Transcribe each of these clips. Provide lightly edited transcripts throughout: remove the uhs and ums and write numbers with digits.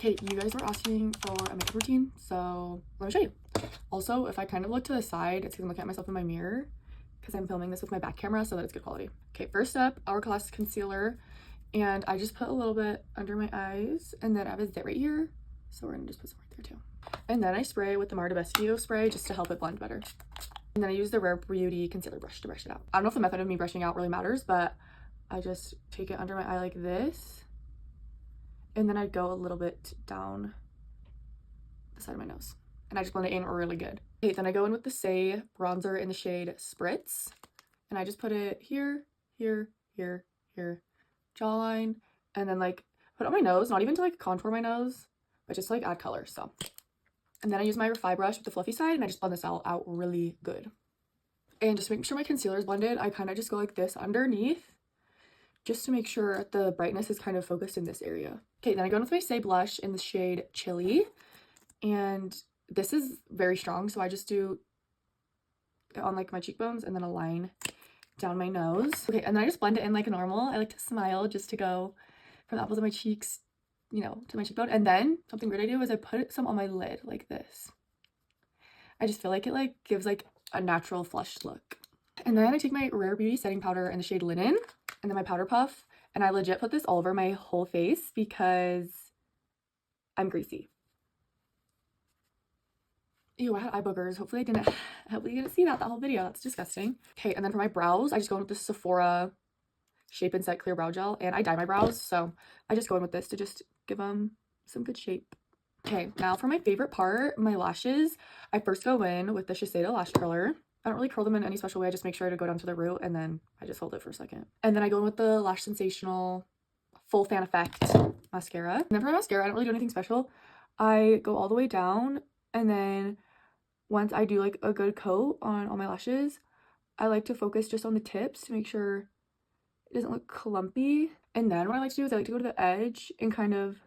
Okay, you guys were asking for a makeup routine, so let me show you. Also, if I kind of look to the side, it's because I'm looking at myself in my mirror because I'm filming this with my back camera so that it's good quality. Okay, first up, Hourglass concealer, and I just put a little bit under my eyes, and then I have a zit right here, so we're gonna just put some right there too. And then I spray with the Marta Bastio spray just to help it blend better. And then I use the Rare Beauty concealer brush to brush it out. I don't know if the method of me brushing out really matters, but I just take it under my eye like this, and then I go a little bit down the side of my nose, and I just blend it in really good. Okay, then I go in with the Saie bronzer in the shade Spritz, and I just put it here, here, here, here, jawline, and then like put it on my nose, not even to like contour my nose, but just like add color. So, and then I use my Refi brush with the fluffy side, and I just blend this out really good. And just making sure my concealer is blended, I kind of just go like this underneath, just to make sure the brightness is kind of focused in this area. Okay, then I go in with my Saie blush in the shade Chili, and this is very strong, so I just do it on like my cheekbones and then a line down my nose. Okay, and then I just blend it in like normal. I like to smile just to go from the apples of my cheeks, you know, to my cheekbone. And then something weird I do is I put some on my lid like this. I just feel like it like gives like a natural flushed look. And then I take my Rare Beauty setting powder in the shade Linen, and then my powder puff, and I legit put this all over my whole face because I'm greasy. Ew, I had eye boogers. Hopefully you didn't see that whole video. That's disgusting. Okay, and then for my brows, I just go in with this Sephora Shape and Set Clear Brow Gel, and I dye my brows, so I just go in with this to just give them some good shape. Okay, now for my favorite part, my lashes. I first go in with the Shiseido Lash Curler. I don't really curl them in any special way. I just make sure to go down to the root, and then I just hold it for a second. And then I go in with the Lash Sensational Full Fan Effect mascara. And then for my mascara, I don't really do anything special. I go all the way down, and then once I do like a good coat on all my lashes, I like to focus just on the tips to make sure it doesn't look clumpy. And then what I like to do is I like to go to the edge and kind of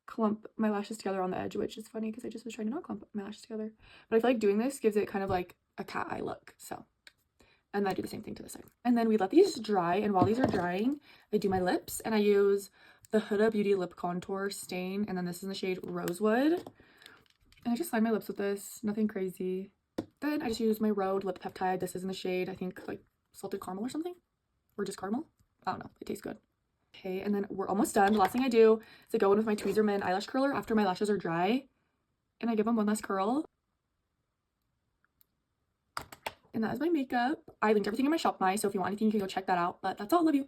clump my lashes together on the edge, which is funny because I just was trying to not clump my lashes together. But I feel like doing this gives it kind of like a cat eye look. So, and then I do the same thing to the side. And then we let these dry, and while these are drying, I do my lips, and I use the Huda Beauty Lip Contour Stain, and then this is in the shade Rosewood. And I just line my lips with this, nothing crazy. Then I just use my Rhode Lip Peptide. This is in the shade, I think, like Salted Caramel or something. Or just caramel. I don't know. It tastes good. Okay, and then we're almost done. The last thing I do is I go in with my Tweezerman eyelash curler after my lashes are dry. And I give them one last curl. And that is my makeup. I linked everything in my Shop My, so if you want anything, you can go check that out. But that's all. Love you.